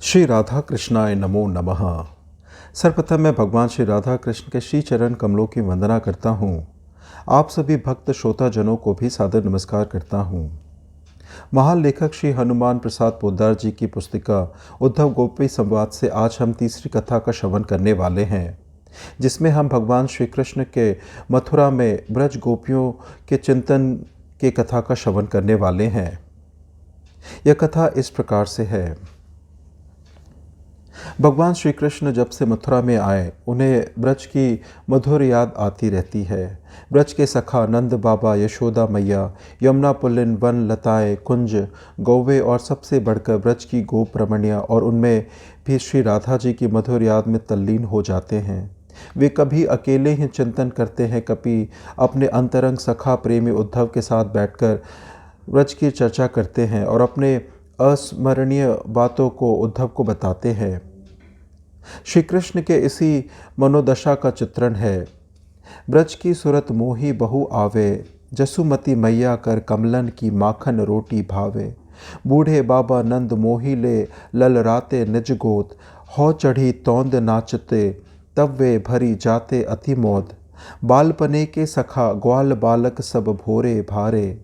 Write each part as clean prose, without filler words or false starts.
श्री राधा कृष्णाय नमो नमः। सर्वप्रथम मैं भगवान श्री राधा कृष्ण के श्री चरण कमलों की वंदना करता हूँ। आप सभी भक्त श्रोताजनों को भी सादर नमस्कार करता हूँ। महान लेखक श्री हनुमान प्रसाद पोद्दार जी की पुस्तिका उद्धव गोपी संवाद से आज हम तीसरी कथा का श्रवण करने वाले हैं, जिसमें हम भगवान श्री कृष्ण के मथुरा में ब्रज गोपियों के चिंतन के कथा का श्रवण करने वाले हैं। यह कथा इस प्रकार से है। भगवान श्री कृष्ण जब से मथुरा में आए, उन्हें ब्रज की मधुर याद आती रहती है। ब्रज के सखा नंद बाबा, यशोदा मैया, यमुना पुलिन, वन लताएं, कुंज, गौवे और सबसे बढ़कर ब्रज की गोप रमणियाँ और उनमें भी श्री राधा जी की मधुर याद में तल्लीन हो जाते हैं। वे कभी अकेले ही चिंतन करते हैं, कभी अपने अंतरंग सखा प्रेमी उद्धव के साथ बैठकर ब्रज की चर्चा करते हैं और अपने अस्मरणीय बातों को उद्धव को बताते हैं। श्री कृष्ण के इसी मनोदशा का चित्रण है। ब्रज की सुरत मोही बहु आवे, जसुमती मैया कर कमलन की माखन रोटी भावे। बूढ़े बाबा नंद मोही ले ललराते निज गोद, हौ चढ़ी तौंद नाचते तब वे भरी जाते अति मोद। बालपने के सखा ग्वाल बालक सब भोरे भारे,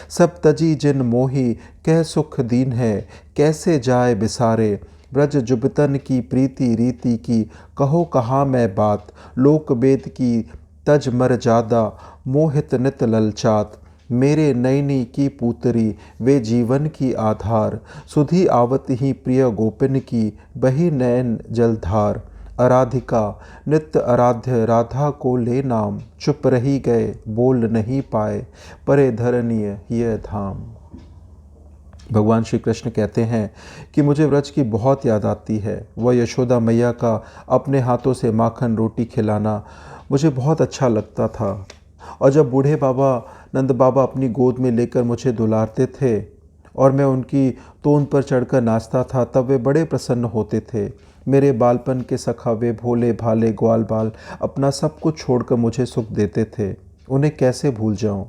सब तजी जिन मोही कह सुख दीन है, कैसे जाए बिसारे। ब्रज जुबतन की प्रीति रीति की कहो कहाँ मैं बात, लोक वेद की तज मर जादा मोहित नित ललचात। मेरे नैनी की पूतरी वे जीवन की आधार, सुधी आवत ही प्रिय गोपिन की बही नैन जलधार। आराधिका नित्य आराध्य राधा को ले नाम, चुप रही गए बोल नहीं पाए, परे धरणीय ये धाम। भगवान श्री कृष्ण कहते हैं कि मुझे व्रज की बहुत याद आती है। वह यशोदा मैया का अपने हाथों से माखन रोटी खिलाना मुझे बहुत अच्छा लगता था, और जब बूढ़े बाबा नंद बाबा अपनी गोद में लेकर मुझे दुलारते थे और मैं उनकी तोंद पर चढ़कर नाचता था, तब वे बड़े प्रसन्न होते थे। मेरे बालपन के सखा वे भोले भाले ग्वाल बाल अपना सब कुछ छोड़कर मुझे सुख देते थे। उन्हें कैसे भूल जाऊं।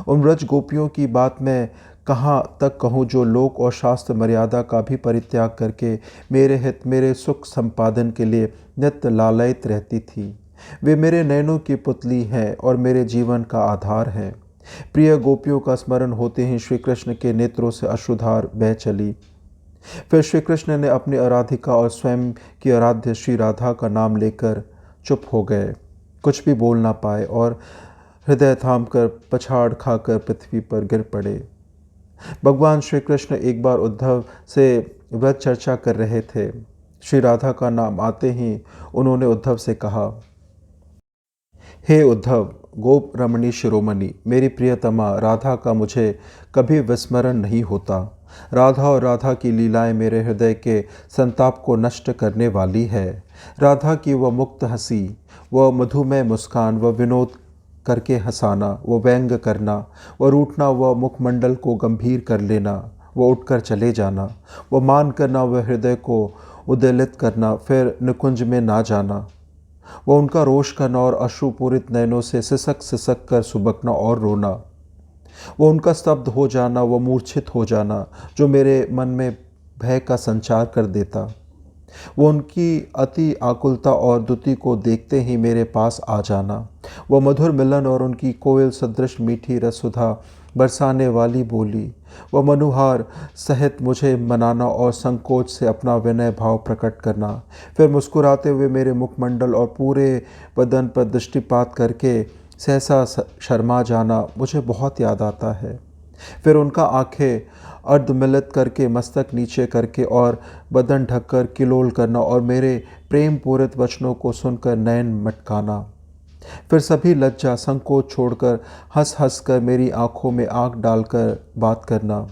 उन ब्रज गोपियों की बात मैं कहाँ तक कहूँ, जो लोक और शास्त्र मर्यादा का भी परित्याग करके मेरे हित मेरे सुख संपादन के लिए नित्य लालयित रहती थी। वे मेरे नैनों की पुतली हैं और मेरे जीवन का आधार है। प्रिय गोपियों का स्मरण होते ही श्री कृष्ण के नेत्रों से अश्रुधार बह चली। फिर श्री कृष्ण ने अपनी आराधिका और स्वयं की आराध्य श्री राधा का नाम लेकर चुप हो गए, कुछ भी बोल ना पाए और हृदय थाम कर पछाड़ खाकर पृथ्वी पर गिर पड़े। भगवान श्री कृष्ण एक बार उद्धव से व्रत चर्चा कर रहे थे। श्री राधा का नाम आते ही उन्होंने उद्धव से कहा, हे उद्धव, गोप रमणी शिरोमणि, मेरी प्रियतमा राधा का मुझे कभी विस्मरण नहीं होता। राधा और राधा की लीलाएं मेरे हृदय के संताप को नष्ट करने वाली है। राधा की वह मुक्त हंसी, वह मधुमय मुस्कान, वह विनोद करके हंसाना, वह व्यंग करना, वह रूठना, वह मुखमंडल को गंभीर कर लेना, वह उठकर चले जाना, वह मान करना, वह हृदय को उद्वेलित करना, फिर निकुंज में ना जाना, वह उनका रोष करना और अश्रुपूरित नयनों से सिसक सिसक कर सुबकना और रोना, वो उनका स्तब्ध हो जाना, वह मूर्छित हो जाना जो मेरे मन में भय का संचार कर देता, वो उनकी अति आकुलता और दुति को देखते ही मेरे पास आ जाना, वह मधुर मिलन और उनकी कोयल सदृश मीठी रसुधा बरसाने वाली बोली, वह मनुहार सहित मुझे मनाना और संकोच से अपना विनय भाव प्रकट करना, फिर मुस्कुराते हुए मेरे मुखमंडल और पूरे बदन पर दृष्टिपात करके सहसा शर्मा जाना मुझे बहुत याद आता है। फिर उनका आंखें अर्धमिलित करके मस्तक नीचे करके और बदन ढककर किलोल करना और मेरे प्रेम पूरित वचनों को सुनकर नयन मटकाना, फिर सभी लज्जा संकोच छोड़कर हंस हंस कर मेरी आंखों में आंख डालकर बात करना,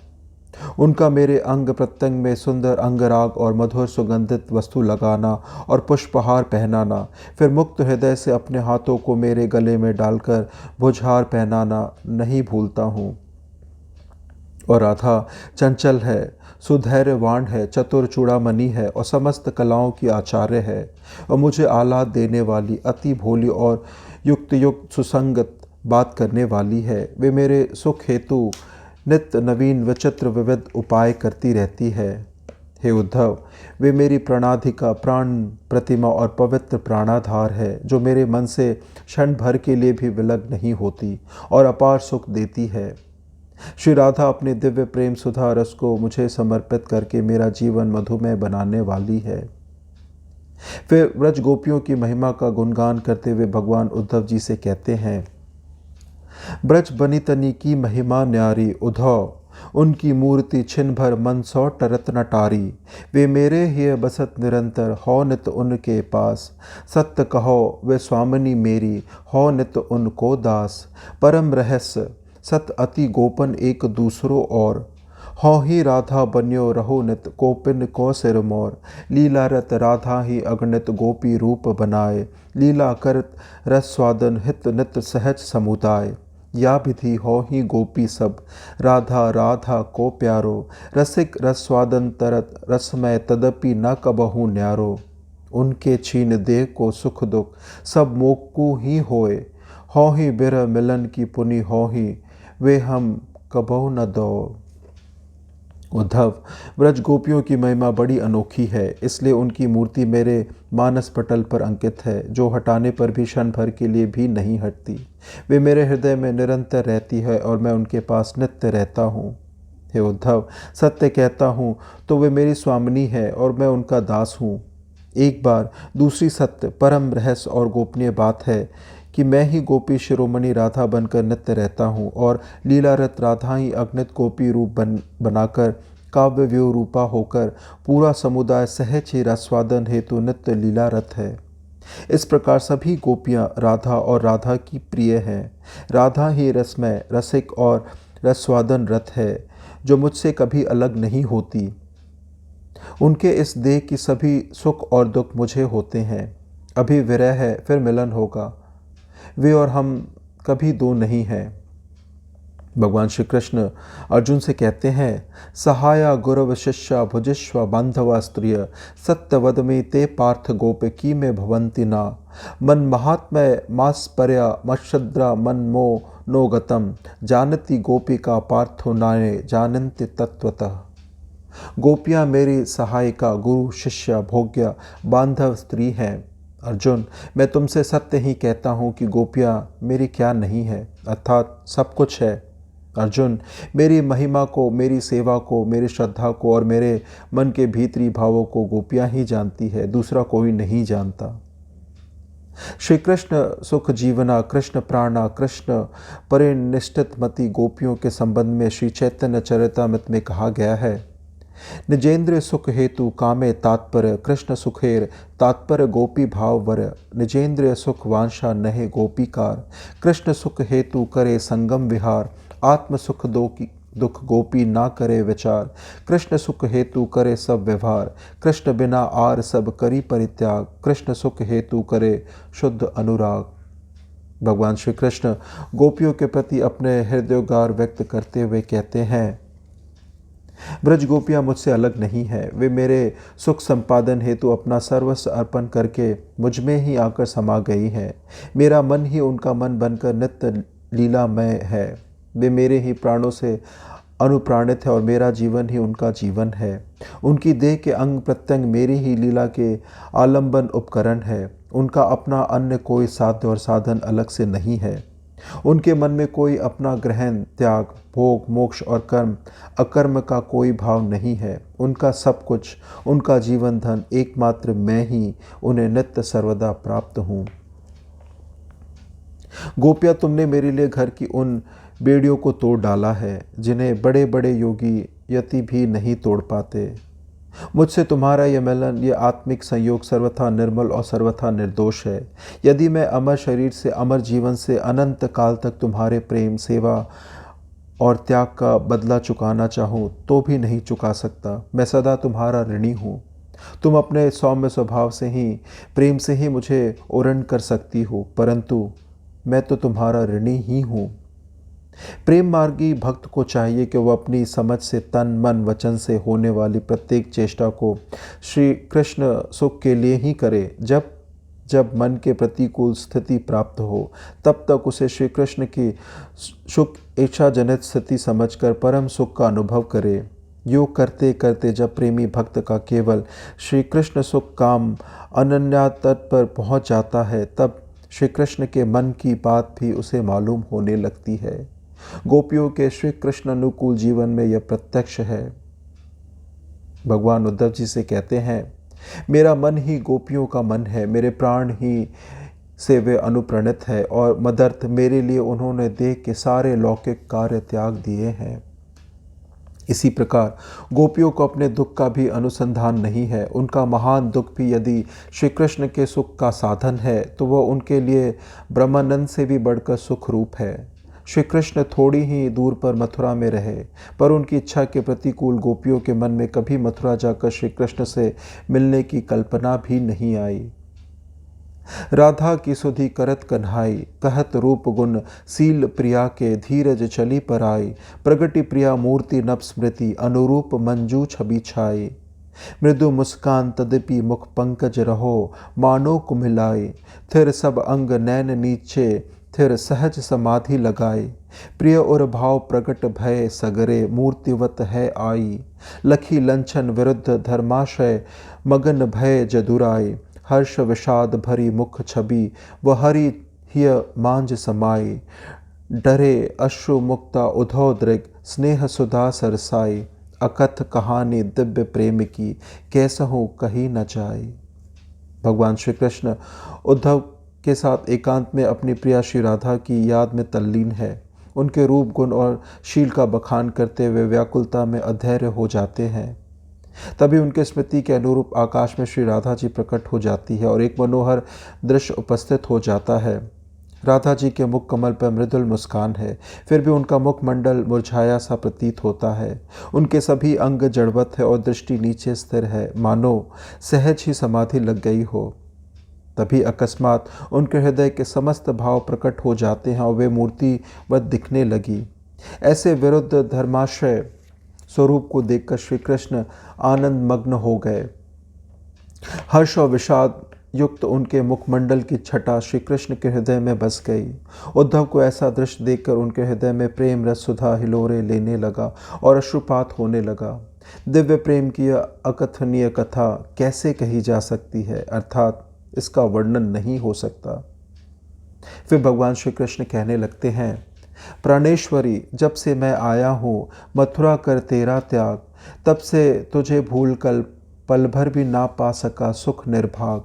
उनका मेरे अंग प्रत्यंग में सुंदर अंगराग और मधुर सुगंधित वस्तु लगाना और पुष्पहार पहनाना, फिर मुक्त हृदय से अपने हाथों को मेरे गले में डालकर भुजहार पहनाना नहीं भूलता हूँ। और राधा चंचल है, सुधैर्यवान है, चतुर चूड़ामणि है और समस्त कलाओं की आचार्य है, और मुझे आह्लाद देने वाली, अति भोली और युक्त युक्त सुसंगत बात करने वाली है। वे मेरे सुख हेतु नित्य नवीन विचित्र विविध उपाय करती रहती है। हे उद्धव, वे मेरी प्राणाधिका, प्राण प्रतिमा और पवित्र प्राणाधार है, जो मेरे मन से क्षण भर के लिए भी विलग नहीं होती और अपार सुख देती है। श्री राधा अपने दिव्य प्रेम सुधा रस को मुझे समर्पित करके मेरा जीवन मधुमय बनाने वाली है। फिर व्रज गोपियों की महिमा का गुणगान करते हुए भगवान उद्धव जी से कहते हैं, ब्रज बनितनी की महिमा न्यारी, उद्धव उनकी मूर्ति छिन भर मन सौ टरत न टारी। वे मेरे ही बसत निरंतर, हो नित उनके पास। सत्य कहो वे स्वामिनी मेरी, हो नित उनको दास। परम रहस्य सत अति गोपन एक दूसरो और, हो ही राधा बन्यो रहो नित, कोपिन को सिर मोर। लीला रत राधा ही अगणित, गोपी रूप बनाए। लीला करत रस स्वादन, हित नित सहज समुदाय। या विधि हो ही गोपी सब, राधा राधा को प्यारो। रसिक रस स्वादन तरत, रसमय तदपि न कबहु न्यारो। उनके छीन देह को सुख दुख, सब मोकू ही होए। हो ही बिरह मिलन की पुनि, हो ही वे हम कबहु न दो। उद्धव, व्रज गोपियों की महिमा बड़ी अनोखी है, इसलिए उनकी मूर्ति मेरे मानस पटल पर अंकित है, जो हटाने पर भी क्षण भर के लिए भी नहीं हटती। वे मेरे हृदय में निरंतर रहती है और मैं उनके पास नित्य रहता हूँ। हे उद्धव, सत्य कहता हूँ तो वे मेरी स्वामिनी है और मैं उनका दास हूँ। एक बार दूसरी सत्य, परम रहस्य और गोपनीय बात है कि मैं ही गोपी शिरोमणि राधा बनकर नित्य रहता हूँ और लीलारत राधा ही अगणित गोपी रूप बनाकर काव्य व्यूह रूपा होकर पूरा समुदाय सहज ही रसवादन हेतु नित्य लीलारत है। इस प्रकार सभी गोपियाँ राधा और राधा की प्रिय हैं। राधा ही रसमय, रसिक और रसवादन रत है, जो मुझसे कभी अलग नहीं होती। उनके इस देह की सभी सुख और दुख मुझे होते हैं। अभी विरह है, फिर मिलन होगा। वे और हम कभी दो नहीं हैं। भगवान श्री कृष्ण अर्जुन से कहते हैं, सहाया गुरव शिष्या भुजिष्व बांधवा स्त्रिय, सत्यवद में ते पार्थ गोपकी में भवंति ना। मन महात्मय मास्पर्या मक्षद्रा मन मो नो गतम, जानती गोपिका पार्थो नाने जानन्ति तत्वतः। गोपियाँ मेरी सहायिका, गुरु, शिष्या, भोग्या, बांधव स्त्री हैं। अर्जुन, मैं तुमसे सत्य ही कहता हूँ कि गोपियाँ मेरी क्या नहीं है, अर्थात सब कुछ है। अर्जुन, मेरी महिमा को, मेरी सेवा को, मेरी श्रद्धा को और मेरे मन के भीतरी भावों को गोपियाँ ही जानती है, दूसरा कोई नहीं जानता। श्री कृष्ण सुख जीवना, कृष्ण प्राणा, कृष्ण परिनिष्ठित मति गोपियों के संबंध में श्री चैतन्य चरितामृत में कहा गया है, निजेंद्र सुख हेतु कामे तात्पर्य, कृष्ण सुखेर तात्पर्य गोपी भाव वर। निजेंद्र सुख वांछा नहे गोपीकार, कृष्ण सुख हेतु करे संगम विहार। आत्म सुख दुख गोपी ना करे विचार, कृष्ण सुख हेतु करे सब व्यवहार। कृष्ण बिना आर सब करी परित्याग, कृष्ण सुख हेतु करे शुद्ध अनुराग। भगवान श्री कृष्ण गोपियों के प्रति अपने हृदयोद्गार व्यक्त करते हुए कहते हैं, ब्रज गोपियाँ मुझसे अलग नहीं है। वे मेरे सुख संपादन हेतु अपना सर्वस्व अर्पण करके मुझ में ही आकर समा गई हैं। मेरा मन ही उनका मन बनकर नित्य लीलामय है। वे मेरे ही प्राणों से अनुप्राणित है और मेरा जीवन ही उनका जीवन है। उनकी देह के अंग प्रत्यंग मेरी ही लीला के आलंबन उपकरण है। उनका अपना अन्य कोई साध्य और साधन अलग से नहीं है। उनके मन में कोई अपना ग्रहण, त्याग, भोग, मोक्ष और कर्म अकर्म का कोई भाव नहीं है। उनका सब कुछ, उनका जीवन धन एकमात्र मैं ही उन्हें नित्य सर्वदा प्राप्त हूँ। गोपिया, तुमने मेरे लिए घर की उन बेड़ियों को तोड़ डाला है जिन्हें बड़े बड़े योगी यति भी नहीं तोड़ पाते। मुझसे तुम्हारा यह मिलन, यह आत्मिक संयोग सर्वथा निर्मल और सर्वथा निर्दोष है। यदि मैं अमर शरीर से, अमर जीवन से अनंत काल तक तुम्हारे प्रेम, सेवा और त्याग का बदला चुकाना चाहूँ तो भी नहीं चुका सकता। मैं सदा तुम्हारा ऋणी हूँ। तुम अपने सौम्य स्वभाव से ही, प्रेम से ही मुझे ओरण कर सकती हो, परंतु मैं तो तुम्हारा ऋणी ही हूँ। प्रेम मार्गी भक्त को चाहिए कि वह अपनी समझ से, तन मन वचन से होने वाली प्रत्येक चेष्टा को श्री कृष्ण सुख के लिए ही करे। जब जब मन के प्रतिकूल स्थिति प्राप्त हो, तब तक उसे श्री कृष्ण की सुख इच्छा जनित स्थिति समझकर परम सुख का अनुभव करे। योग करते करते जब प्रेमी भक्त का केवल श्री कृष्ण सुख काम अनन्या तट पर पहुंच जाता है, तब श्री कृष्ण के मन की बात भी उसे मालूम होने लगती है। गोपियों के श्री कृष्ण अनुकूल जीवन में यह प्रत्यक्ष है। भगवान उद्धव जी से कहते हैं, मेरा मन ही गोपियों का मन है, मेरे प्राण ही से वे अनुप्राणित है और मदर्थ मेरे लिए उन्होंने देख के सारे लौकिक कार्य त्याग दिए हैं। इसी प्रकार गोपियों को अपने दुख का भी अनुसंधान नहीं है। उनका महान दुख भी यदि श्री कृष्ण के सुख का साधन है तो वह उनके लिए ब्रह्मानंद से भी बढ़कर सुख रूप है। श्री कृष्ण थोड़ी ही दूर पर मथुरा में रहे, पर उनकी इच्छा के प्रतिकूल गोपियों के मन में कभी मथुरा जाकर श्री कृष्ण से मिलने की कल्पना भी नहीं आई। राधा की सुधि करत कन्हाई, कहत रूप गुण सील प्रिया के, धीरज चली पर आई, प्रगति प्रिया मूर्ति नभ स्मृति, अनुरूप मंजू छवि छाई। मृदु मुस्कान तदपि मुख पंकज रहो, मानो कुमिलाई, थिर सब अंग नैन नीचे, थिर सहज समाधि लगाए। प्रिय और भाव प्रगट भय सगरे, मूर्तिवत है आई, लखी लंछन विरुद्ध धर्माशय, मगन भय जदुराई। हर्ष विषाद भरी मुख छवि, वह हरि हिय मांझ समाई, डरे अश्रु मुक्ता उधो दृग, स्नेह सुधा सरसाई। अकथ कहानी दिव्य प्रेम की, कैसहु कही न जाए। भगवान श्री कृष्ण उद्धव के साथ एकांत में अपनी प्रिया श्री राधा की याद में तल्लीन है। उनके रूप गुण और शील का बखान करते हुए व्याकुलता में अधैर्य हो जाते हैं। तभी उनके स्मृति के अनुरूप आकाश में श्री राधा जी प्रकट हो जाती है और एक मनोहर दृश्य उपस्थित हो जाता है। राधा जी के मुख कमल पर मृदुल मुस्कान है, फिर भी उनका मुखमंडल मुरझाया सा प्रतीत होता है। उनके सभी अंग जड़वत है और दृष्टि नीचे स्थिर है, मानो सहज ही समाधि लग गई हो। तभी अकस्मात उनके हृदय के समस्त भाव प्रकट हो जाते हैं और वे मूर्तिवत दिखने लगी। ऐसे विरुद्ध धर्माश्रय स्वरूप को देखकर श्री कृष्ण आनंद मग्न हो गए। हर्ष और विषाद युक्त उनके मुखमंडल की छटा श्री कृष्ण के हृदय में बस गई। उद्धव को ऐसा दृश्य देखकर उनके हृदय में प्रेम रस सुधा हिलोरे लेने लगा और अश्रुपात होने लगा। दिव्य प्रेम की यह अकथनीय कथा कैसे कही जा सकती है, अर्थात इसका वर्णन नहीं हो सकता। फिर भगवान श्री कृष्ण कहने लगते हैं, प्राणेश्वरी, जब से मैं आया हूँ मथुरा कर तेरा त्याग, तब से तुझे भूल कर पल भर भी ना पा सका सुख निर्भाग।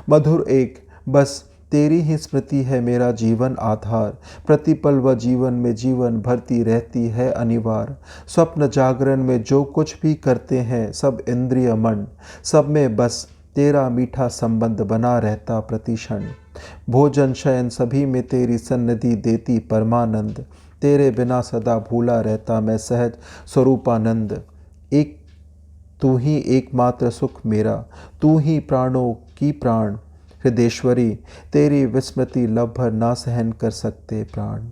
मधुर एक बस तेरी ही स्मृति है मेरा जीवन आधार, प्रतिपल व जीवन में जीवन भरती रहती है अनिवार्य। स्वप्न जागरण में जो कुछ भी करते हैं सब इंद्रिय मन, सब में बस तेरा मीठा संबंध बना रहता प्रतिक्षण। भोजन शयन सभी में तेरी सन्निधि देती परमानंद, तेरे बिना सदा भूला रहता मैं सहज स्वरूपानंद। एक तू ही एकमात्र सुख मेरा, तू ही प्राणों की प्राण, हृदेश्वरी तेरी विस्मृति लभ भर ना सहन कर सकते प्राण।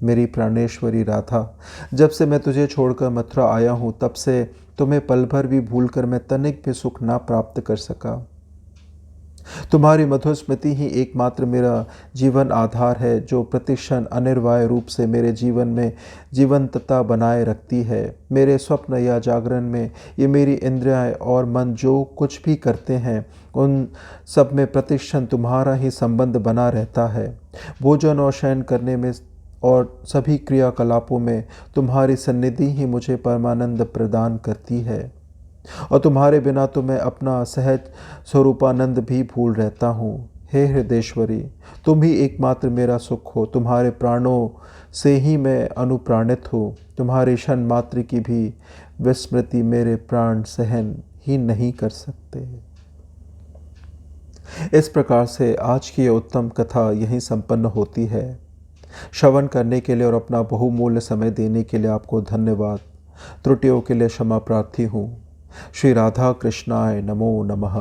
मेरी प्राणेश्वरी राधा, जब से मैं तुझे छोड़कर मथुरा आया हूँ तब से तुम्हें पल भर भी भूलकर मैं तनिक भी सुख ना प्राप्त कर सका। तुम्हारी मधुर स्मृति ही एकमात्र मेरा जीवन आधार है, जो प्रतिक्षण अनिर्वाय रूप से मेरे जीवन में जीवंतता बनाए रखती है। मेरे स्वप्न या जागरण में ये मेरी इंद्रियां और मन जो कुछ भी करते हैं उन सब में प्रतिक्षण तुम्हारा ही संबंध बना रहता है। भोजन और शयन करने में और सभी क्रियाकलापों में तुम्हारी सन्निधि ही मुझे परमानंद प्रदान करती है, और तुम्हारे बिना तो मैं अपना सहज स्वरूपानंद भी भूल रहता हूँ। हे हृदेश्वरी, तुम ही एकमात्र मेरा सुख हो, तुम्हारे प्राणों से ही मैं अनुप्राणित हूँ। तुम्हारे क्षण मात्र की भी विस्मृति मेरे प्राण सहन ही नहीं कर सकते। इस प्रकार से आज की यह उत्तम कथा यहीं संपन्न होती है। श्रवण करने के लिए और अपना बहुमूल्य समय देने के लिए आपको धन्यवाद। त्रुटियों के लिए क्षमा प्रार्थी हूँ। श्री राधा कृष्णाय नमो नमः।